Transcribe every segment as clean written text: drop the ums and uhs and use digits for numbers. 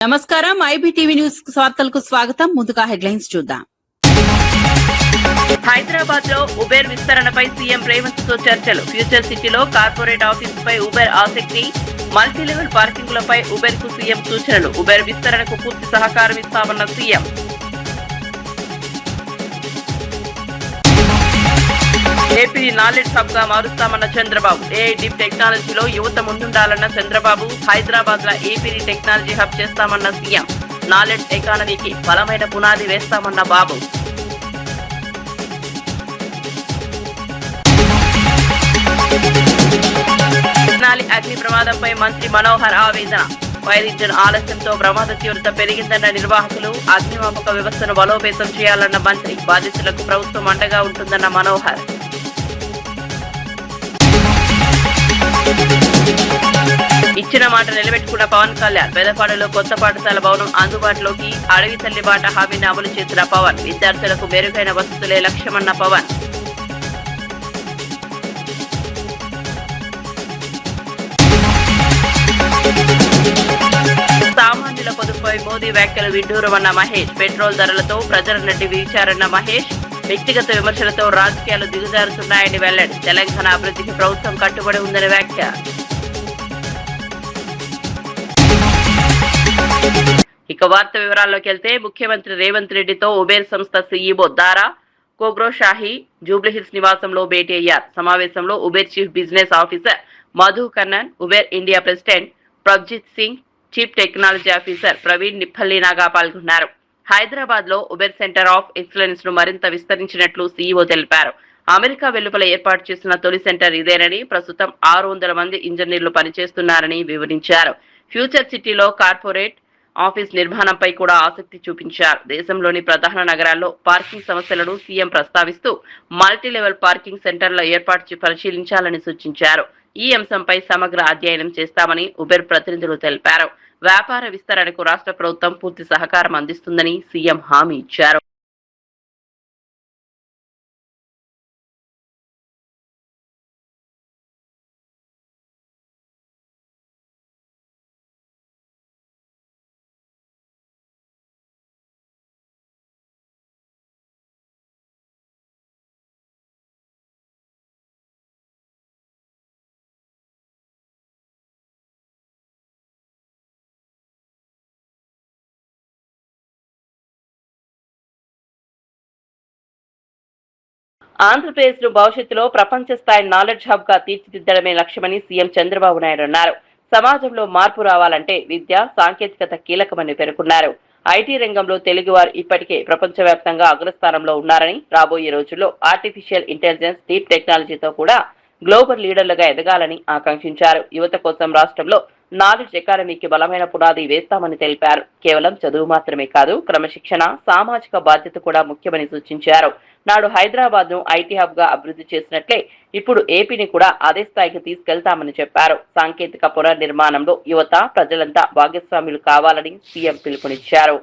నమస్కారం IBTV news వార్తలకు స్వాగతం. ముందుగా హెడ్లైన్స్ చూద్దాం. హైదరాబాద్ లో ఉబేర్ విస్తరణపై సీఎం రేవంత్ తో చర్చలు. ఫ్యూచర్ సిటీలో కార్పొరేట్ ఆఫీసుపై ఉబేర్ ఆసక్తి. మల్టీలెవెల్ పార్కింగ్లపై ఉబేర్ కు సీఎం సూచనలు. ఉబేర్ విస్తరణకు పూర్తి సహకారం ఇస్తామన్న సీఎం. ఏపీ నాలెడ్జ్ హబ్ గా మారుస్తామన్న చంద్రబాబు. ఏఐ డీప్ టెక్నాలజీలో యువత ముందుండాలన్న చంద్రబాబు. హైదరాబాద్ లో ఏపీని టెక్నాలజీ హబ్ చేస్తామన్న సీఎం. నాలెడ్జ్ ఎకానమీకి బలమైన పునాది వేస్తామన్న బాబు. తెనాలి అగ్ని ప్రమాదంపై మంత్రి మనోహర్ ఆవేదన. ఫైర్ ఇంజిన్ ఆలస్యంతో ప్రమాద తీవ్రత పెరిగిందన్న నిర్వాహకులు. అగ్నిమాపక వ్యవస్థను బలోపేతం చేయాలన్న మంత్రి. బాధితులకు ప్రభుత్వం అండగా ఉంటుందన్న మనోహర్. ఇచ్చిన మాట నిలబెట్టుకున్న పవన్ కళ్యాణ్. పెదపాడులో కొత్త పాఠశాల భవనం అందుబాటులోకి. అడవి తల్లి బాట హామీని అమలు చేసిన పవన్. విద్యార్థులకు మెరుగైన వసతులే లక్ష్యమన్న పవన్. సామాన్యుల పొదుపుపై మోదీ వ్యాఖ్యలు విడ్డూరమన్న మహేష్. పెట్రోల్ ధరలతో ప్రజల నుండి వీచారన్న మహేష్. వ్యక్తిగత విమర్శలతో రాజకీయాలు దిగజారుతున్నాయని వెల్లడి. తెలంగాణ అభివృద్ధికి ప్రభుత్వం కట్టుబడి ఉందని వ్యాఖ్య. ఇక వార్త వివరాల్లోకి వెళ్తే, ముఖ్యమంత్రి రేవంత్ రెడ్డితో ఉబేర్ సంస్థ సీఈఓ దారా కోగ్రోషాహి జూబ్లీహిల్స్ నివాసంలో భేటీ అయ్యారు. సమావేశంలో Uber chief business officer Madhu Kannan, Uber India president Prabhjit Singh, chief technology officer Praveen నిప్పల్లినాగా పాల్గొన్నారు. హైదరాబాద్ లో ఉబేర్ సెంటర్ ఆఫ్ ఎక్సలెన్స్ ను మరింత విస్తరించినట్లు సీఈఓ తెలిపారు. అమెరికా వెలుపల ఏర్పాటు చేసిన తొలి సెంటర్ ఇదేనని, ప్రస్తుతం 600 మంది ఇంజనీర్లు పనిచేస్తున్నారని వివరించారు. ఫ్యూచర్ సిటీలో కార్పొరేట్ ఆఫీస్ నిర్మాణంపై కూడా ఆసక్తి చూపించారు. దేశంలోని ప్రధాన నగరాల్లో పార్కింగ్ సమస్యలను సీఎం ప్రస్తావిస్తూ మల్టీలెవెల్ పార్కింగ్ సెంటర్ల ఏర్పాటు పరిశీలించాలని సూచించారు. ఈ అంశంపై సమగ్ర అధ్యయనం చేస్తామని ఉబేర్ ప్రతినిధులు తెలిపారు. వ్యాపార విస్తరణకు రాష్ట్ర ప్రభుత్వం పూర్తి సహకారం అందిస్తుందని సీఎం హామీ ఇచ్చారు. ఆంధ్రప్రదేశ్ ను భవిష్యత్తులో ప్రపంచ స్థాయి నాలెడ్జ్ హబ్ గా తీర్చిదిద్దడమే లక్ష్యమని సీఎం చంద్రబాబు నాయుడు అన్నారు. సమాజంలో మార్పు రావాలంటే విద్య, సాంకేతికత కీలకమని పేర్కొన్నారు. ఐటీ రంగంలో తెలుగువారు ఇప్పటికే ప్రపంచవ్యాప్తంగా అగ్రస్థానంలో ఉన్నారని, రాబోయే రోజుల్లో ఆర్టిఫిషియల్ ఇంటెలిజెన్స్, డీప్ టెక్నాలజీతో కూడా గ్లోబల్ లీడర్లుగా ఎదగాలని ఆకాంక్షించారు. యువత కోసం రాష్ట్రంలో నాలెడ్జ్ ఎకానమీకి బలమైన పునాది వేస్తామని తెలిపారు. కేవలం చదువు మాత్రమే కాదు, క్రమశిక్షణ, సామాజిక బాధ్యత కూడా ముఖ్యమని సూచించారు. నాడు హైదరాబాద్ ను ఐటీ హబ్ గా అభివృద్ధి చేసినట్లే ఇప్పుడు ఏపీని కూడా అదే స్థాయికి తీసుకెళ్తామని చెప్పారు. సాంకేతిక పునర్నిర్మాణంలో యువత, ప్రజలంతా భాగస్వాములు కావాలని సీఎం పిలుపునిచ్చారు.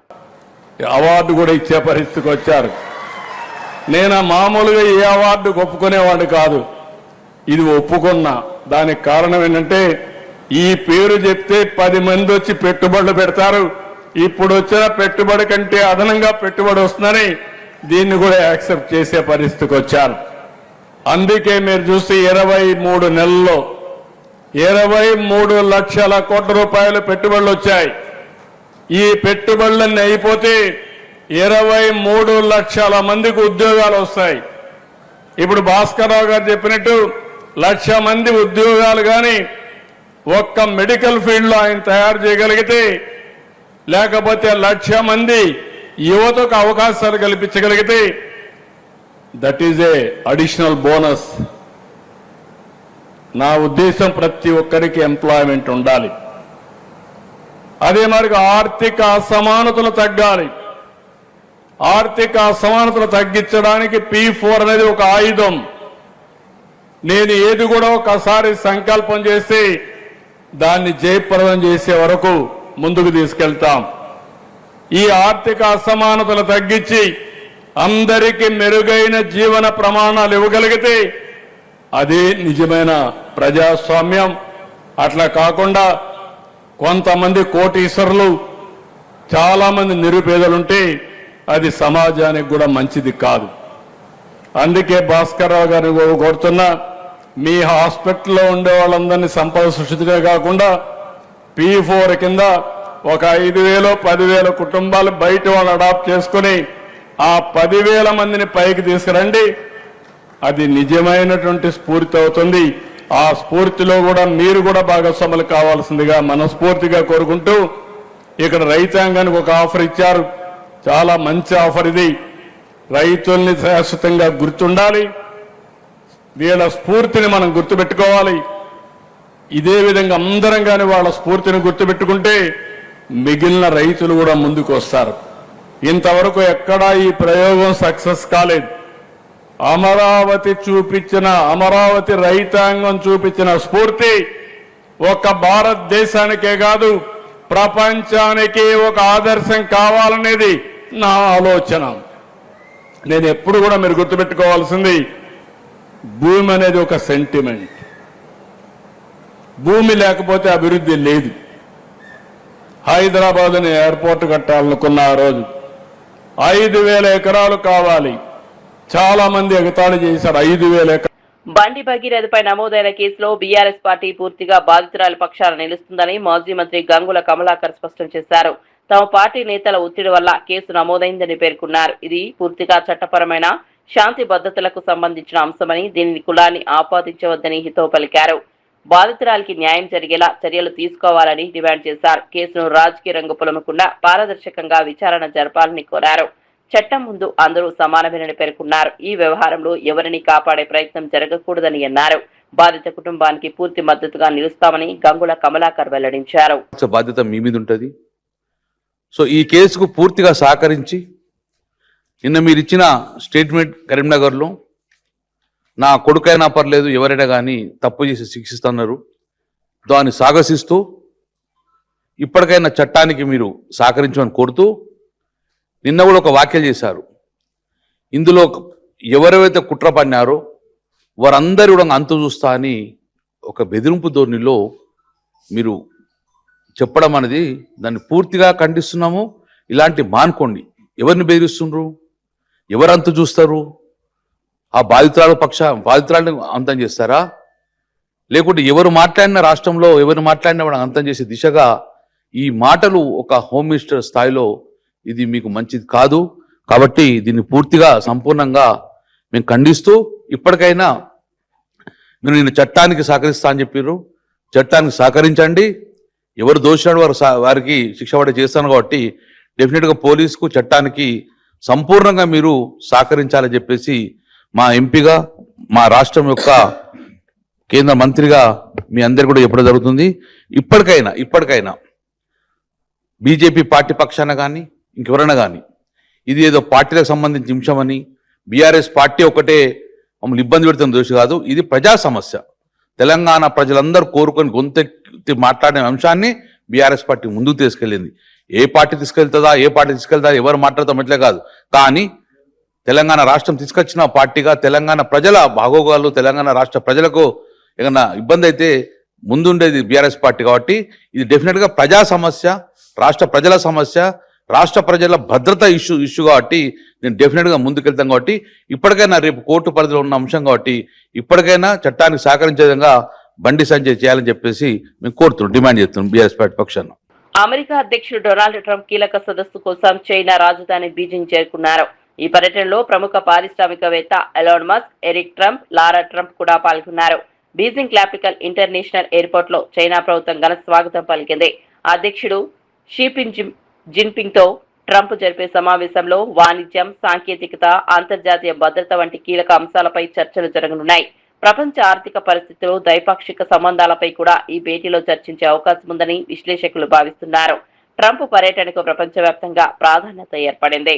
అవార్డు కూడా ఇచ్చే పరిస్థితికి వచ్చారు. నేను మామూలుగా ఏ అవార్డు ఒప్పుకునేవాడిని కాదు, ఇది ఒప్పుకున్నా. దానికి కారణం ఏంటంటే, ఈ పేరు చెప్తే 10 మంది వచ్చి పెట్టుబడులు పెడతారు. ఇప్పుడు వచ్చిన పెట్టుబడి కంటే అదనంగా పెట్టుబడి వస్తుందని దీన్ని కూడా యాక్సెప్ట్ చేసే పరిస్థితికి వచ్చారు. అందుకే మీరు చూస్తే 23 నెలల్లో 23 లక్షల కోట్ల రూపాయలు పెట్టుబడులు వచ్చాయి. ఈ పెట్టుబడులన్నీ అయిపోతే 23 లక్షల మందికి ఉద్యోగాలు వస్తాయి. ఇప్పుడు భాస్కర్ రావు గారు చెప్పినట్టు 1,00,000 మంది ఉద్యోగాలు కానీ ఒక్క మెడికల్ ఫీల్డ్ లో ఆయన తయారు చేయగలిగితే, లేకపోతే 1,00,000 మంది యువతకు అవకాశాలు కల్పించగలిగితే, that is a additional bonus. నా ఉద్దేశం ప్రతి ఒక్కరికి ఎంప్లాయ్మెంట్ ఉండాలి. అదే మరి ఆర్థిక అసమానతలు తగ్గాలి. ఆర్థిక అసమానతలు తగ్గించడానికి P4 అనేది ఒక ఆయుధం. నేను ఏది కూడా ఒకసారి సంకల్పం చేసి దాన్ని జయప్రదం చేసే వరకు ముందుకు తీసుకెళ్తాం. ఈ ఆర్థిక అసమానతలు తగ్గించి అందరికీ మెరుగైన జీవన ప్రమాణాలు ఇవ్వగలిగితే అదే నిజమైన ప్రజాస్వామ్యం. అట్లా కాకుండా కొంతమంది కోటీశ్వరులు చాలా మంది నిరుపేదలుంటే అది సమాజానికి కూడా మంచిది కాదు. అందుకే భాస్కర్ రావు గారిని కోరుతున్నా, మీ హాస్పిటల్లో ఉండే వాళ్ళందరినీ సంపద సృష్టితే కాకుండా P4 కింద ఒక 5,000 10,000 కుటుంబాలు బయట వాళ్ళు అడాప్ట్ చేసుకుని ఆ 10,000 మందిని పైకి తీసుకురండి. అది నిజమైనటువంటి స్ఫూర్తి అవుతుంది. ఆ స్ఫూర్తిలో కూడా మీరు కూడా భాగస్వాములు కావాల్సిందిగా మనస్ఫూర్తిగా కోరుకుంటూ, ఇక్కడ రైతాంగానికి ఒక ఆఫర్ ఇచ్చారు. చాలా మంచి ఆఫర్ ఇది. రైతుల్ని శాశ్వతంగా గుర్తుండాలి, వీళ్ళ స్ఫూర్తిని మనం గుర్తుపెట్టుకోవాలి. ఇదే విధంగా అందరం కానీ వాళ్ళ స్ఫూర్తిని గుర్తుపెట్టుకుంటే మిగిలిన రైతులు కూడా ముందుకు వస్తారు. ఇంతవరకు ఎక్కడా ఈ ప్రయోగం సక్సెస్ కాలేదు. అమరావతి రైతాంగం చూపించిన స్ఫూర్తి ఒక భారతదేశానికే కాదు ప్రపంచానికి ఒక ఆదర్శం కావాలనేది నా ఆలోచన. నేను ఎప్పుడు కూడా మీరు గుర్తుపెట్టుకోవాల్సింది, భూమి అనేది ఒక సెంటిమెంట్. భూమి లేకపోతే అభివృద్ధి లేదు. హైదరాబాద్ని ఎయిర్పోర్ట్ కట్టాలనుకున్న ఆ రోజు 5,000 ఎకరాలు కావాలి. చాలా మంది ఎగతాళి చేశారు. 5,000 ఎకరాలు. బండి భగీరథపై నమోదైన కేసులో బీఆర్ఎస్ పార్టీ పూర్తిగా బాధితురాల పక్షాన నిలుస్తుందని మాజీ మంత్రి గంగుల కమలాకర్ స్పష్టం చేశారు. తమ పార్టీ నేతల ఒత్తిడి వల్ల కేసు నమోదైందని పేర్కొన్నారు. ఇది పూర్తిగా చట్టపరమైన శాంతి భద్రతలకు సంబంధించిన అంశమని, దీనిని కులాన్ని ఆపాదించవద్దని హితవు పలికారు. బాధితురాలికి న్యాయం జరిగేలా చర్యలు తీసుకోవాలని డిమాండ్ చేశారు. కేసును రాజకీయ రంగు పొలమకుండా పారదర్శకంగా విచారణ జరపాలని కోరారు. చట్టం ముందు అందరూ సమానమేనని పేర్కొన్నారు. ఈ వ్యవహారంలో ఎవరిని కాపాడే ప్రయత్నం జరగకూడదని అన్నారు. బాధిత కుటుంబానికి పూర్తి మద్దతుగా నిలుస్తామని గంగుల కమలాకర్ వెల్లడించారు. బాధ్యత మీ మీద ఉంటుంది. సో ఈ కేసుకు పూర్తిగా సహకరించి నిన్న మీరు ఇచ్చిన స్టేట్మెంట్ కరీంనగర్లో నా కొడుకైనా పర్లేదు ఎవరైనా కానీ తప్పు చేసి శిక్షిస్తున్నారు, దాన్ని సాగసిస్తూ ఇప్పటికైనా చట్టానికి మీరు సహకరించమని కోరుతూ నిన్న కూడా ఒక వ్యాఖ్యలు చేశారు. ఇందులో ఎవరెవరైతే కుట్ర పన్నారో వారందరూ కూడా అంతు చూస్తా అని ఒక బెదిరింపు ధోరణిలో మీరు చెప్పడం అనేది దాన్ని పూర్తిగా ఖండిస్తున్నాము. ఇలాంటి మానుకోండి. ఎవరిని బెదిరిస్తుండ్రు, ఎవరు అంతు చూస్తారు? ఆ బాధితురాలను అంతం చేస్తారా? లేకుంటే ఎవరు మాట్లాడిన రాష్ట్రంలో ఎవరు మాట్లాడినా కూడా అంతం చేసే దిశగా ఈ మాటలు ఒక హోమ్ మినిస్టర్ స్థాయిలో ఇది మీకు మంచిది కాదు. కాబట్టి దీన్ని పూర్తిగా సంపూర్ణంగా మేము ఖండిస్తూ ఇప్పటికైనా మీరు నేను చట్టానికి సహకరిస్తా అని చెప్పారు. చట్టానికి సహకరించండి. ఎవరు దోషాడు వారికి శిక్ష పడే చేస్తాను. కాబట్టి డెఫినెట్గా పోలీసుకు చట్టానికి సంపూర్ణంగా మీరు సహకరించాలని చెప్పేసి మా ఎంపీగా మా రాష్ట్రం యొక్క కేంద్ర మంత్రిగా మీ అందరు కూడా చెప్పడం జరుగుతుంది. ఇప్పటికైనా బీజేపీ పార్టీ పక్షాన కానీ ఇంకెవరైనా కానీ ఇది ఏదో పార్టీలకు సంబంధించిన అంశమని బీఆర్ఎస్ పార్టీ ఒకటే మమ్మల్ని ఇబ్బంది పెడుతున్న దోషి కాదు. ఇది ప్రజా సమస్య. తెలంగాణ ప్రజలందరూ కోరుకొని గొంతెత్తి మాట్లాడిన అంశాన్ని బీఆర్ఎస్ పార్టీ ముందుకు తీసుకెళ్ళింది. ఏ పార్టీ తీసుకెళ్తుందా ఎవరు మాట్లాడతాం ఇట్లే కాదు. కానీ తెలంగాణ రాష్ట్రం తీసుకొచ్చిన పార్టీగా తెలంగాణ ప్రజల బాగోగాలు, తెలంగాణ రాష్ట్ర ప్రజలకు ఏదైనా ఇబ్బంది అయితే ముందుండేది బీఆర్ఎస్ పార్టీ. కాబట్టి ఇది డెఫినెట్గా ప్రజా సమస్య, రాష్ట్ర ప్రజల సమస్య, రాష్ట్ర ప్రజల భద్రత ఇష్యూ కాబట్టి నేను డెఫినెట్గా ముందుకెళ్తాం. కాబట్టి ఇప్పటికైనా రేపు కోర్టు పరిధిలో ఉన్న అంశం కాబట్టి ఇప్పటికైనా చట్టానికి సహకరించే విధంగా బండి సంజయ్ చేయాలని చెప్పేసి మేము కోరుతున్నాం, డిమాండ్ చేస్తున్నాం బీఆర్ఎస్ పార్టీ పక్షాన. అమెరికా అధ్యక్షుడు డొనాల్డ్ ట్రంప్ కీలక సదస్సు కోసం చైనా రాజధాని బీజింగ్ చేరుకున్నారు. ఈ పర్యటనలో ప్రముఖ పారిశ్రామికవేత్త ఎలాన్ మస్క్, ఎరిక్ ట్రంప్, లారా ట్రంప్ కూడా పాల్గొన్నారు. బీజింగ్ క్యాపిటల్ ఇంటర్నేషనల్ ఎయిర్పోర్ట్ లో చైనా ప్రభుత్వం ఘన స్వాగతం పలికింది. అధ్యక్షుడు జిన్పింగ్ తో ట్రంప్ జరిపే సమావేశంలో వాణిజ్యం, సాంకేతికత, అంతర్జాతీయ భద్రత వంటి కీలక అంశాలపై చర్చలు జరగనున్నాయి. ప్రపంచ ఆర్థిక పరిస్థితులు, ద్వైపాక్షిక సంబంధాలపై కూడా ఈ భేటీలో చర్చించే అవకాశం ఉందని విశ్లేషకులు భావిస్తున్నారు. ట్రంప్ పర్యటనకు ప్రపంచవ్యాప్తంగా ప్రాధాన్యత ఏర్పడింది.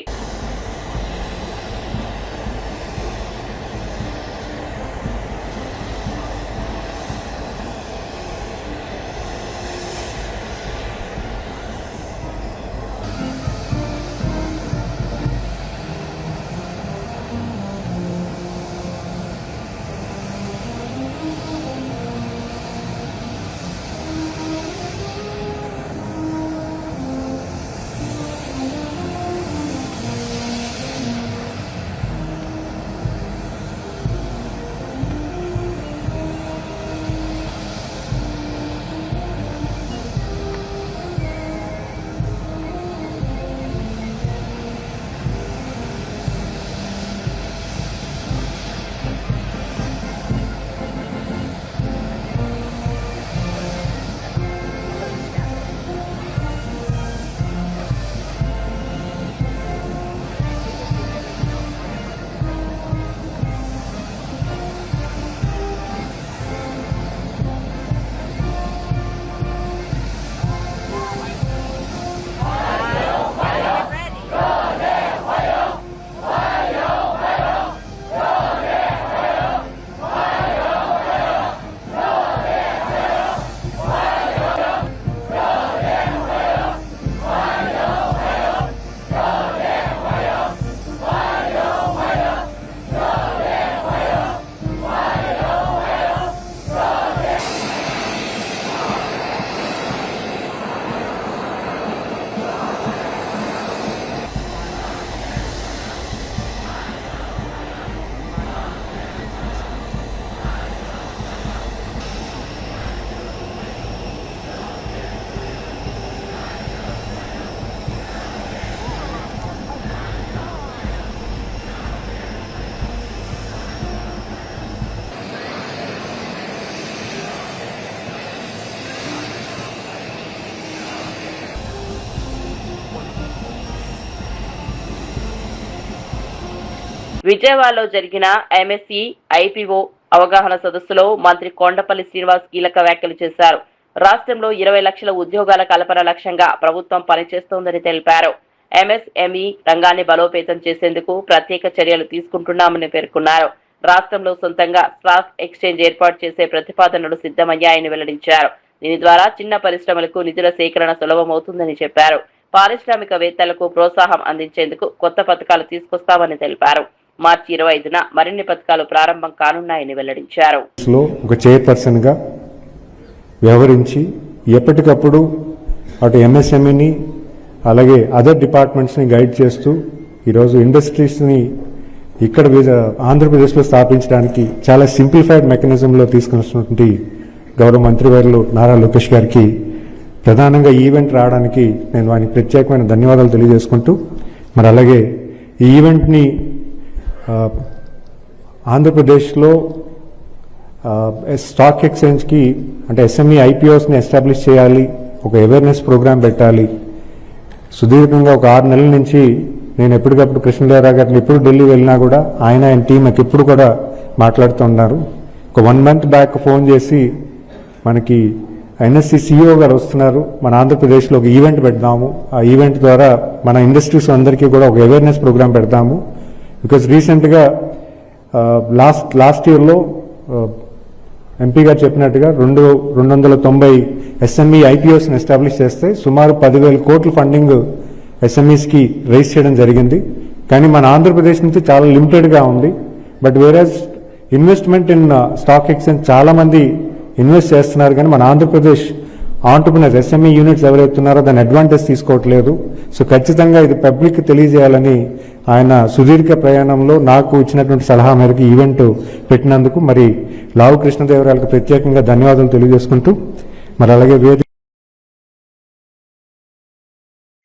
విజయవాడలో జరిగిన ఎంఎస్ఈ ఐపీఓ అవగాహన సదస్సులో మంత్రి కొండపల్లి శ్రీనివాస్ కీలక వ్యాఖ్యలు చేశారు. రాష్ట్రంలో 20 లక్షల ఉద్యోగాల కల్పన లక్ష్యంగా ప్రభుత్వం పనిచేస్తోందని తెలిపారు. ఎంఎస్ఎంఈ రంగాన్ని బలోపేతం చేసేందుకు ప్రత్యేక చర్యలు తీసుకుంటున్నామని పేర్కొన్నారు. రాష్ట్రంలో సొంతంగా స్టాక్ ఎక్స్చేంజ్ ఏర్పాటు చేసే ప్రతిపాదనలు సిద్ధమయ్యాయని వెల్లడించారు. దీని ద్వారా చిన్న పరిశ్రమలకు నిధుల సేకరణ సులభమవుతుందని చెప్పారు. పారిశ్రామికవేత్తలకు ప్రోత్సాహం అందించేందుకు కొత్త పథకాలు తీసుకొస్తామని తెలిపారు. మార్చి 25న మరిన్ని పథకాలు ప్రారంభం కానున్నాయని వెల్లడించారు. ఒక చైర్పర్సన్ గా వ్యవహరించి ఎప్పటికప్పుడు అటు ఎంఎస్ఎంఈని అలాగే అదర్ డిపార్ట్మెంట్స్ ని గైడ్ చేస్తూ ఈరోజు ఇండస్ట్రీస్ ని ఇక్కడ ఆంధ్రప్రదేశ్లో స్థాపించడానికి చాలా సింప్లిఫైడ్ మెకానిజంలో తీసుకున్నటువంటి గౌరవ మంత్రివర్యులు నారా లోకేష్ గారికి ప్రధానంగా ఈవెంట్ రావడానికి నేను వారికి ప్రత్యేకమైన ధన్యవాదాలు తెలియజేసుకుంటూ మరి అలాగే ఈ ఈవెంట్ని ఆంధ్రప్రదేశ్లో స్టాక్ ఎక్స్చేంజ్కి అంటే ఎస్ఎంఈ ఐపీఓస్ని ఎస్టాబ్లిష్ చేయాలి, ఒక అవేర్నెస్ ప్రోగ్రామ్ పెట్టాలి. సుదీర్ఘంగా ఒక 6 నెలల నుంచి నేను ఎప్పటికప్పుడు కృష్ణదేవరావు గారిని ఎప్పుడు ఢిల్లీ వెళ్ళినా కూడా ఆయన టీం నాకు ఎప్పుడు కూడా మాట్లాడుతున్నారు. ఒక 1 మంత్ బ్యాక్ ఫోన్ చేసి మనకి ఎన్ఎస్సి సిఇఓ గారు వస్తున్నారు, మన ఆంధ్రప్రదేశ్లో ఒక ఈవెంట్ పెడదాము, ఆ ఈవెంట్ ద్వారా మన ఇండస్ట్రీస్ అందరికీ కూడా ఒక అవేర్నెస్ ప్రోగ్రామ్ పెడదాము. బికాజ్ రీసెంట్గా లాస్ట్ ఇయర్లో ఎంపీ గారు చెప్పినట్టుగా 290 ఎస్ఎంఈ ఐపీఓస్ని ఎస్టాబ్లిష్ చేస్తే సుమారు 10,000 కోట్ల ఫండింగ్ ఎస్ఎంఈస్కి రైజ్ చేయడం జరిగింది. కానీ మన ఆంధ్రప్రదేశ్ నుంచి చాలా లిమిటెడ్గా ఉంది. బట్ వేరేజ్ ఇన్వెస్ట్మెంట్ ఇన్ స్టాక్ ఎక్స్చేంజ్ చాలా మంది ఇన్వెస్ట్ చేస్తున్నారు, కానీ మన ఆంధ్రప్రదేశ్ ఆంటర్ప్రినర్స్ ఎస్ఎంఈ యూనిట్స్ ఎవరైతున్నారో దాని అడ్వాంటేజ్ తీసుకోవట్లేదు. సో ఖచ్చితంగా ఇది పబ్లిక్ తెలియజేయాలని ఆయన సుదీర్ఘ ప్రయాణంలో నాకు ఇచ్చినటువంటి సలహా మేరకు ఈవెంట్ పెట్టినందుకు మరి లావు కృష్ణదేవరాయలకు ప్రత్యేకంగా ధన్యవాదాలు తెలియజేసుకుంటూ మరి అలాగే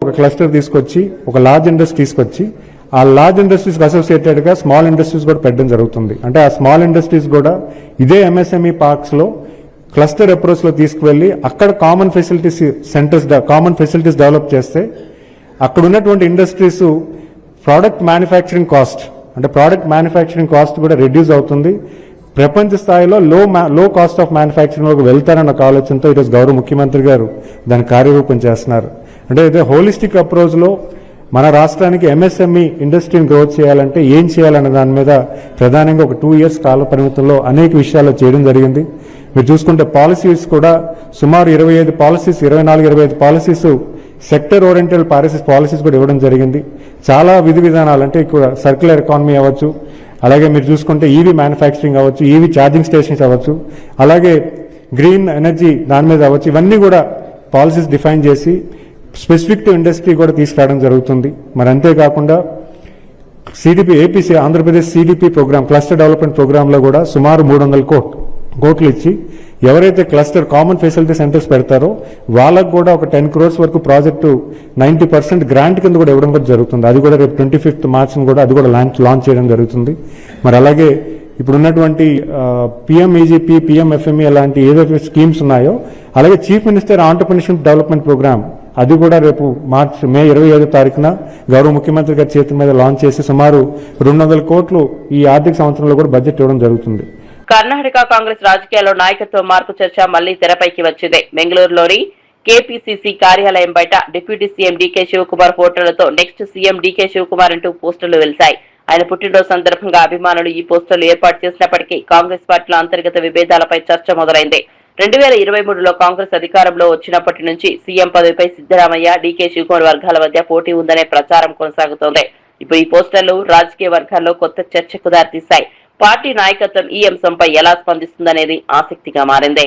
ఒక క్లస్టర్ తీసుకొచ్చి ఒక లార్జ్ ఇండస్ట్రీ తీసుకొచ్చి ఆ లార్జ్ ఇండస్ట్రీస్ అసోసియేటెడ్ గా స్మాల్ ఇండస్ట్రీస్ కూడా పెట్టడం జరుగుతుంది. అంటే ఆ స్మాల్ ఇండస్ట్రీస్ కూడా ఇదే ఎంఎస్ఎంఈ పార్క్స్ లో క్లస్టర్ అప్రోచ్ లో తీసుకువెళ్లి అక్కడ కామన్ ఫెసిలిటీస్ డెవలప్ చేస్తే అక్కడ ఉన్నటువంటి ఇండస్ట్రీస్ ప్రోడక్ట్ మ్యానుఫ్యాక్చరింగ్ కాస్ట్ కూడా రెడ్యూస్ అవుతుంది. ప్రపంచ స్థాయిలో లో కాస్ట్ ఆఫ్ మ్యానుఫ్యాక్చరింగ్ వెళ్తారన్న ఒక ఆలోచనతో ఈరోజు గౌరవ ముఖ్యమంత్రి గారు దాన్ని కార్యరూపం చేస్తున్నారు. అంటే ఇదే హోలిస్టిక్ అప్రోచ్ లో మన రాష్ట్రానికి ఎంఎస్ఎంఈ ఇండస్ట్రీని గ్రోత్ చేయాలంటే ఏం చేయాలన్న దాని మీద ప్రధానంగా ఒక 2 years కాల పరిమితుల్లో అనేక విషయాలు చేయడం జరిగింది. మీరు చూసుకుంటే పాలసీస్ కూడా సుమారు 24-25 పాలసీస్ సెక్టర్ ఓరియంటెడ్ పాలసీస్ కూడా ఇవ్వడం జరిగింది. చాలా విధి విధానాలు అంటే ఇక్కడ సర్క్యులర్ ఎకానమీ అవ్వచ్చు, అలాగే మీరు చూసుకుంటే ఈవీ మ్యానుఫ్యాక్చరింగ్ అవ్వచ్చు, ఈవీ ఛార్జింగ్ స్టేషన్స్ అవ్వచ్చు, అలాగే గ్రీన్ ఎనర్జీ దాని మీద అవ్వచ్చు, ఇవన్నీ కూడా పాలసీస్ డిఫైన్ చేసి స్పెసిఫిక్ టు ఇండస్ట్రీ కూడా తీసుకురావడం జరుగుతుంది. మరి అంతేకాకుండా Andhra Pradesh CDP program cluster development ప్రోగ్రాంలో కూడా సుమారు 300 కోట్లు ఇచ్చి ఎవరైతే క్లస్టర్ కామన్ ఫెసిలిటీ సెంటర్స్ పెడతారో వాళ్ళకు కూడా ఒక 10 crores వరకు ప్రాజెక్టు 90% గ్రాంట్ కింద కూడా ఇవ్వడం కూడా జరుగుతుంది. అది కూడా రేపు 25th March కూడా అది కూడా లాంచ్ చేయడం జరుగుతుంది. మరి అలాగే ఇప్పుడు ఉన్నటువంటి పిఎంఈజీపీ, పిఎంఎఫ్ఎంఈ అలాంటి ఏదైతే స్కీమ్స్ ఉన్నాయో, అలాగే chief minister entrepreneurship development program అది కూడా రేపు మే 25వ తారీఖున గౌరవ ముఖ్యమంత్రి గారి చేతుల మీద లాంచ్ చేసి సుమారు 200 కోట్లు ఈ ఆర్థిక సంవత్సరంలో కూడా బడ్జెట్ ఇవ్వడం జరుగుతుంది. కర్ణాటక కాంగ్రెస్ రాజకీయాల్లో నాయకత్వ మార్పు చర్చ మళ్లీ తెరపైకి వచ్చింది. బెంగళూరులోని కేపీసీసీ కార్యాలయం బయట డిప్యూటీ సీఎం డీకే శివకుమార్ ఫోటోలతో నెక్స్ట్ సీఎం డీకే శివకుమార్ అంటూ పోస్టర్లు వెలిశాయి. ఆయన పుట్టినరోజు సందర్భంగా అభిమానులు ఈ పోస్టర్లు ఏర్పాటు చేసినప్పటికీ కాంగ్రెస్ పార్టీలో అంతర్గత విభేదాలపై చర్చ మొదలైంది. 2023లో కాంగ్రెస్ అధికారంలో వచ్చినప్పటి నుంచి సీఎం పదవిపై సిద్దరామయ్య, డీకే శివకుమార్ వర్గాల మధ్య పోటీ ఉందనే ప్రచారం కొనసాగుతోంది. ఇప్పుడు ఈ పోస్టర్లు రాజకీయ వర్గాల్లో కొత్త చర్చకు దారితీశాయి. పార్టీ నాయకత్వం ఈ అంశంపై ఎలా స్పందిస్తుందనేది ఆసక్తిగా మారింది.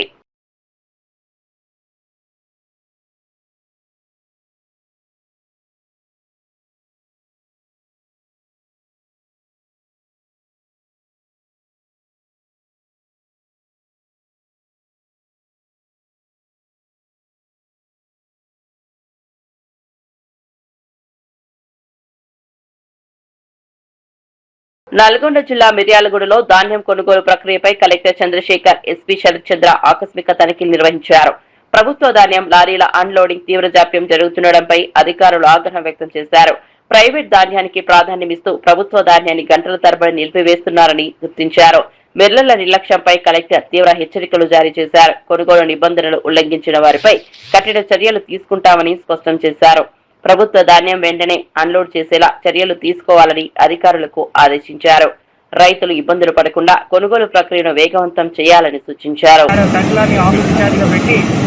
నల్గొండ జిల్లా మిర్యాలగూడలో ధాన్యం కొనుగోలు ప్రక్రియపై కలెక్టర్ చంద్రశేఖర్, ఎస్పీ శరత్ చంద్ర ఆకస్మిక తనిఖీలు నిర్వహించారు. ప్రభుత్వ ధాన్యం లారీల అన్లోడింగ్ తీవ్ర జాప్యం జరుగుతుండటంపై అధికారులు ఆగ్రహం వ్యక్తం చేశారు. ప్రైవేట్ ధాన్యానికి ప్రాధాన్యమిస్తూ ప్రభుత్వ ధాన్యాన్ని గంటల తరబడి నిలిపివేస్తున్నారని గుర్తించారు. మిర్లల నిర్లక్ష్యంపై కలెక్టర్ తీవ్ర హెచ్చరికలు జారీ చేశారు. కొనుగోలు నిబంధనలు ఉల్లంఘించిన వారిపై కఠిన చర్యలు తీసుకుంటామని స్పష్టం చేశారు. ప్రభుత్వ ధాన్యం వెంటనే అన్లోడ్ చేసేలా చర్యలు తీసుకోవాలని అధికారులకు ఆదేశించారు. రైతులు ఇబ్బందులు పడకుండా కొనుగోలు ప్రక్రియను వేగవంతం చేయాలని సూచించారు.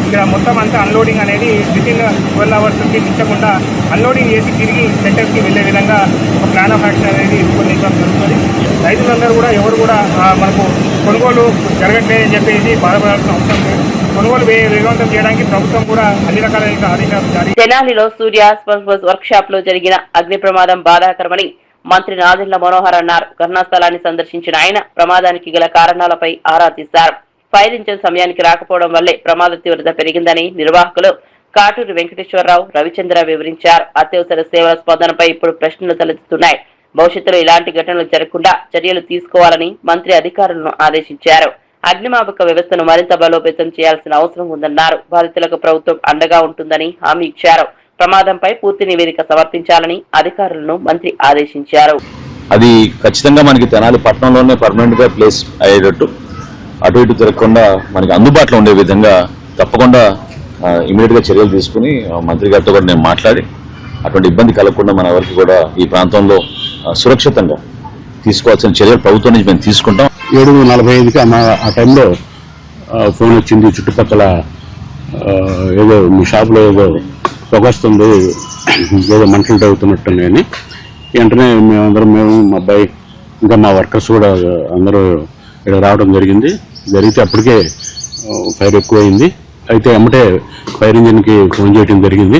ఇక్కడ మొత్తం అంతా అన్లోడింగ్ అనేది వితిన్ 12 అవర్స్ మించకుండా అన్లోడింగ్ చేసి తిరిగి సెంటర్స్కి వెళ్ళే విధంగా ఒక ప్లాన్ ఆఫ్ యాక్షన్ అనేది రూపొందించడం జరుగుతుంది. రైతులందరూ కూడా ఎవరు కూడా మనకు కొనుగోలు జరగట్లేదని చెప్పేసి బాధపడాల్సిన అవసరం లేదు. కొనుగోలు వేగవంతం చేయడానికి ప్రభుత్వం కూడా అన్ని రకాలైన ఆదేశాలు జారీ. తెనాలిలో సూర్య స్పర్శ్ వర్క్ షాప్ లో జరిగిన అగ్ని ప్రమాదం బాధాకరమని మంత్రి నాదెండ్ల మనోహర్ అన్నారు. ఘటనా స్థలాన్ని సందర్శించిన ఆయన ప్రమాదానికి గల కారణాలపై ఆరా తీశారు. ఫైర్ ఇంజిన్ సమయానికి రాకపోవడం వల్లే ప్రమాద తీవ్రత పెరిగిందని నిర్వాహకులు కాటూరి వెంకటేశ్వరరావు, రవిచంద్ర వివరించారు. అత్యవసర సేవల స్పందనపై ఇప్పుడు ప్రశ్నలు తలెత్తుతున్నాయి. భవిష్యత్తులో ఇలాంటి ఘటనలు జరగకుండా చర్యలు తీసుకోవాలని మంత్రి అధికారులను ఆదేశించారు. అగ్నిమాపక వ్యవస్థను మరింత బలోపేతం చేయాల్సిన అవసరం ఉందన్నారు. బాధితులకు ప్రభుత్వం అండగా ఉంటుందని హామీ ఇచ్చారు. ప్రమాదంపై పూర్తి నివేదిక సమర్పించాలని అధికారులను మంత్రి ఆదేశించారు. అది ఖచ్చితంగా మనకి తెనాలి పట్టణంలోనే పర్మనెంట్ గా ప్లేస్ అయ్యేటట్టు అటు ఇటు తిరగకుండా మనకి అందుబాటులో ఉండే విధంగా తప్పకుండా ఇమీడియట్ గా చర్యలు తీసుకుని మంత్రి గారితో కూడా నేను మాట్లాడి అటువంటి ఇబ్బంది కలగకుండా మన ఎవరికి కూడా ఈ ప్రాంతంలో సురక్షితంగా తీసుకోవాల్సిన చర్యలు ప్రభుత్వం నుంచి మేము తీసుకుంటాం. 7:45కి ఆ టైంలో ఫోన్ వచ్చింది, చుట్టుపక్కల ఏదో మీ షాప్లో ఏదో పొగొస్తుంది, ఏదో మంటలు తగ్గుతున్నట్టున్నాయని. వెంటనే మేము మా అబ్బాయి ఇంకా మా వర్కర్స్ కూడా అందరూ ఇక్కడ రావడం జరిగితే అప్పటికే ఫైర్ ఎక్కువైంది. అయితే ఎమ్మటే ఫైర్ ఇంజిన్కి ఫోన్ చేయడం జరిగింది.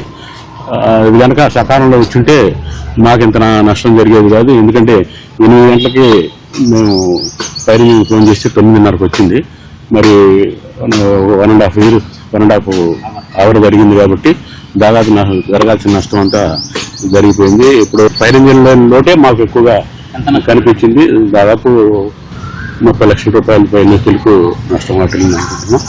ఇది కనుక సకాలంలో వచ్చింటే మాకు ఇంత నష్టం జరిగేది కాదు. ఎందుకంటే 8 గంటలకి మేము ఫైర్ ఇంజిన్ ఫోన్ చేస్తే 9:30కి వచ్చింది. మరి 1.5 అవర్ జరిగింది కాబట్టి దాదాపు జరగాల్సిన నష్టం అంతా జరిగిపోయింది. ఇప్పుడు ఫైర్ ఇంజిన్ లోటే మాకు ఎక్కువగా కనిపించింది. దాదాపు 30 లక్షల రూపాయల పైన తెలుగు నష్టం వాటిల్ని అనుకుంటున్నాం.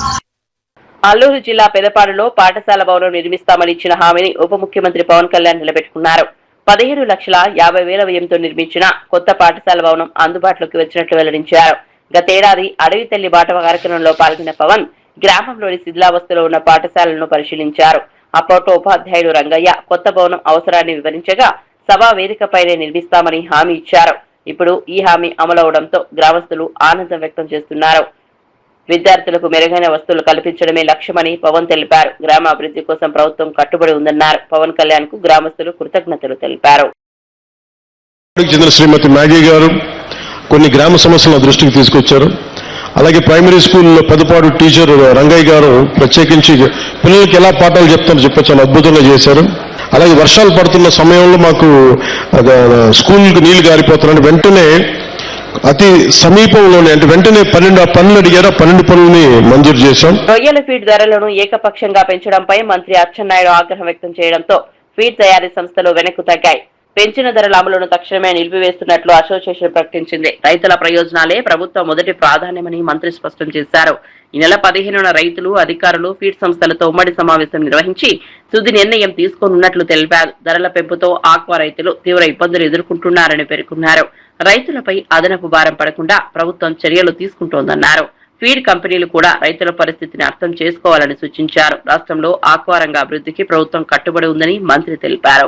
అల్లూరు జిల్లా పెదపాడులో పాఠశాల భవనం నిర్మిస్తామని ఇచ్చిన హామీని ఉప ముఖ్యమంత్రి పవన్ కళ్యాణ్ నిలబెట్టుకున్నారు. 15,50,000 వ్యయంతో నిర్మించిన కొత్త పాఠశాల భవనం అందుబాటులోకి వచ్చినట్లు వెల్లడించారు. గతేడాది అడవి తల్లి బాట కార్యక్రమంలో పాల్గొన్న పవన్ గ్రామంలోని శిథిలావస్థలో ఉన్న పాఠశాలను పరిశీలించారు. అప్పట్లో ఉపాధ్యాయుడు రంగయ్య కొత్త భవనం అవసరాన్ని వివరించగా సభా వేదికపైనే నిర్మిస్తామని హామీ ఇచ్చారు. ఇప్పుడు ఈ హామీ అమలవడంతో గ్రామస్తులు ఆనందం వ్యక్తం చేస్తున్నారు. విద్యార్థులకు మెరుగైన వస్తువులు కల్పించడమే లక్ష్యమని పవన్ తెలిపారు. గ్రామ అభివృద్ధి కోసం ప్రభుత్వం కట్టుబడి ఉందన్నారు. పవన్ కళ్యాణ్ కు గ్రామస్తులు కృతజ్ఞతలు తెలిపారు. శ్రీమతి మ్యాగీ గారు కొన్ని గ్రామ సమస్యలను దృష్టికి తీసుకొచ్చారు. అలాగే ప్రైమరీ స్కూల్లో పెదపాడు టీచర్ రంగయ్య గారు ప్రత్యేకించి పిల్లలకి ఎలా పాఠాలు చెప్తారో చెప్పి చాలా అద్భుతంగా చేశారు. అలాగే వర్షాలు పడుతున్న సమయంలో మాకు స్కూల్కి నీళ్లు గారిపోతున్నాయి. వెంటనే అతి సమీపంలోనే అంటే వెంటనే 12 పనులు అడిగారు. 12 పనులని మంజూరు చేశాం. రొయ్యల ఫీడ్ ధరలను ఏకపక్షంగా పెంచడంపై మంత్రి అచ్చెన్నాయుడు ఆగ్రహం వ్యక్తం చేయడంతో ఫీడ్ తయారీ సంస్థలు వెనక్కు తగ్గాయి. పెంచిన ధరల అమలును తక్షణమే నిలిపివేస్తున్నట్లు అసోసియేషన్ ప్రకటించింది. రైతుల ప్రయోజనాలే ప్రభుత్వ మొదటి ప్రాధాన్యమని మంత్రి స్పష్టం చేశారు. ఈ నెల 15న రైతులు, అధికారులు ఫీడ్ సంస్థలతో ఉమ్మడి సమావేశం నిర్వహించి తుది నిర్ణయం తీసుకోనున్నట్లు తెలిపారు. ధరల పెంపుతో ఆక్వా రైతులు తీవ్ర ఇబ్బందులు ఎదుర్కొంటున్నారని పేర్కొన్నారు. రైతులపై అదనపు భారం పడకుండా ప్రభుత్వం చర్యలు తీసుకుంటోందన్నారు. ఫీడ్ కంపెనీలు కూడా రైతుల పరిస్థితిని అర్థం చేసుకోవాలని సూచించారు. రాష్ట్రంలో ఆక్వా రంగ అభివృద్ధికి ప్రభుత్వం కట్టుబడి ఉందని మంత్రి తెలిపారు.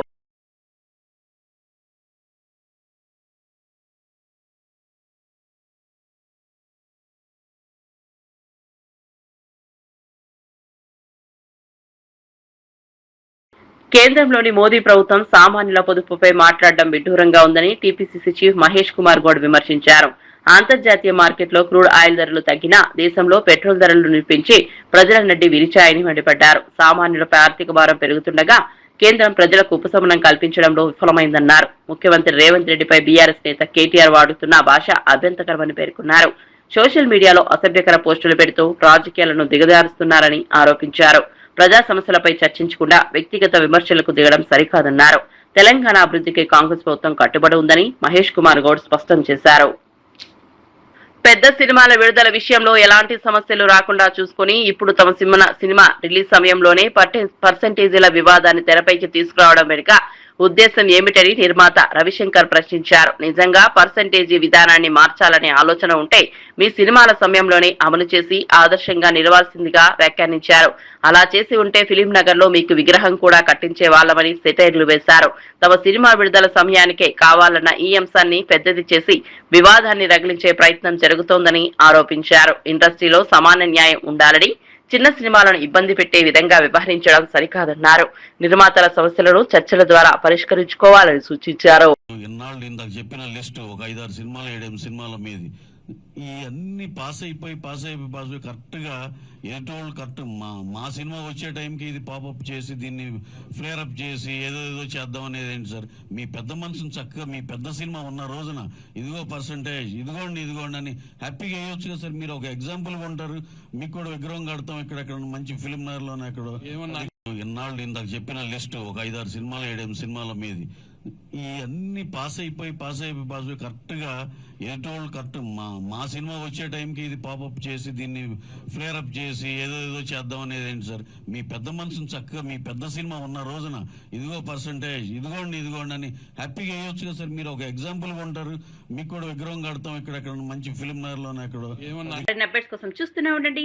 కేంద్రంలోని మోదీ ప్రభుత్వం సామాన్యుల పొదుపుపై మాట్లాడడం విడ్డూరంగా ఉందని టీపీసీసీ చీఫ్ మహేష్ కుమార్ గౌడ్ విమర్శించారు. అంతర్జాతీయ మార్కెట్లో క్రూడ్ ఆయిల్ ధరలు తగ్గినా దేశంలో పెట్రోల్ ధరలు నిలిపించి ప్రజల నడ్డి విరిచాయని మండిపడ్డారు. సామాన్యులపై ఆర్థిక భారం పెరుగుతుండగా కేంద్రం ప్రజలకు ఉపశమనం కల్పించడంలో విఫలమైందన్నారు. ముఖ్యమంత్రి రేవంత్ రెడ్డిపై బీఆర్ఎస్ నేత కేటీఆర్ వాడుతున్న భాష అభ్యంతరకరమని పేర్కొన్నారు. సోషల్ మీడియాలో అసభ్యకర పోస్టులు పెడుతూ రాజకీయాలను దిగజారుస్తున్నారని ఆరోపించారు. ప్రజా సమస్యలపై చర్చించకుండా వ్యక్తిగత విమర్శలకు దిగడం సరికాదన్నారు. తెలంగాణ అభివృద్ధికి కాంగ్రెస్ ప్రభుత్వం కట్టుబడి ఉందని మహేష్ కుమార్ గౌడ్ స్పష్టం చేశారు. పెద్ద సినిమాల విడుదల విషయంలో ఎలాంటి సమస్యలు రాకుండా చూసుకుని ఇప్పుడు తమ సినిమా రిలీజ్ సమయంలోనే పర్సెంటేజీల వివాదాన్ని తెరపైకి తీసుకురావడం వెనుక ఉద్దేశం ఏమిటని నిర్మాత రవిశంకర్ ప్రశ్నించారు. నిజంగా పర్సంటేజీ విధానాన్ని మార్చాలనే ఆలోచన ఉంటే మీ సినిమాల సమయంలోనే అమలు చేసి ఆదర్శంగా నిలవాల్సిందిగా వ్యాఖ్యానించారు. అలా చేసి ఉంటే ఫిలిం నగర్ లో మీకు విగ్రహం కూడా కట్టించే వాళ్ళమని సెటైర్లు వేశారు. తమ సినిమా విడుదల సమయానికే కావాలన్న ఈ అంశాన్ని పెద్దది చేసి వివాదాన్ని రగిలించే ప్రయత్నం జరుగుతోందని ఆరోపించారు. ఇండస్ట్రీలో సమాన న్యాయం ఉండాలని, చిన్న సినిమాలను ఇబ్బంది పెట్టే విధంగా వ్యవహరించడం సరికాదన్నారు. నిర్మాతల సమస్యలను చర్చల ద్వారా పరిష్కరించుకోవాలని సూచించారు. ఇన్నాళ్ళు ఇందాక చెప్పిన లిస్టు ఒక 5-6 సినిమాలు 7 సినిమాల మీది ఈ అన్ని పాస్ అయిపోయి కరెక్ట్గా ఏటోళ్ళు కరెక్ట్ మా సినిమా వచ్చే టైంకి ఇది పాపప్ చేసి దీన్ని ఫ్లేర్ అప్ చేసి ఏదో చేద్దాం అనేది ఏంటి సార్? మీ పెద్ద మనసును చక్కగా మీ పెద్ద సినిమా ఉన్న రోజున ఇదిగో పర్సంటేజ్ ఇదిగోండి అని హ్యాపీగా వేయొచ్చు కదా సార్. మీరు ఒక ఎగ్జాంపుల్ ఉంటారు, మీకు కూడా విగ్రహం కడతాం ఎక్కడెక్కడ మంచి ఫిలిం నగర్లోనే ఎక్కడో. ఇన్నాళ్ళు ఇందాక చెప్పిన లిస్టు ఒక 5-6 సినిమాలు 7 సినిమాల మీది ఈ అన్ని పాస్ అయిపోయి కరెక్ట్గా ఏటోళ్ళు కరెక్ట్ మా సినిమా వచ్చే టైంకి ఇది పాపప్ చేసి దీన్ని ఫ్లేర్ అప్ చేసి ఏదో చేద్దాం అనేది ఏంటి సార్? మీ పెద్ద మనసును చక్కగా మీ పెద్ద సినిమా ఉన్న రోజున ఇదిగో పర్సంటేజ్ ఇదిగోండి అని హ్యాపీగా వేయొచ్చు కదా సార్. మీరు ఒక ఎగ్జాంపుల్ ఉంటారు, మీకు కూడా విగ్రహం కడతాం ఎక్కడెక్కడ మంచి ఫిలిం నగర్లోనే ఎక్కడో. అప్డేట్స్ కోసం చూస్తూనే ఉండండి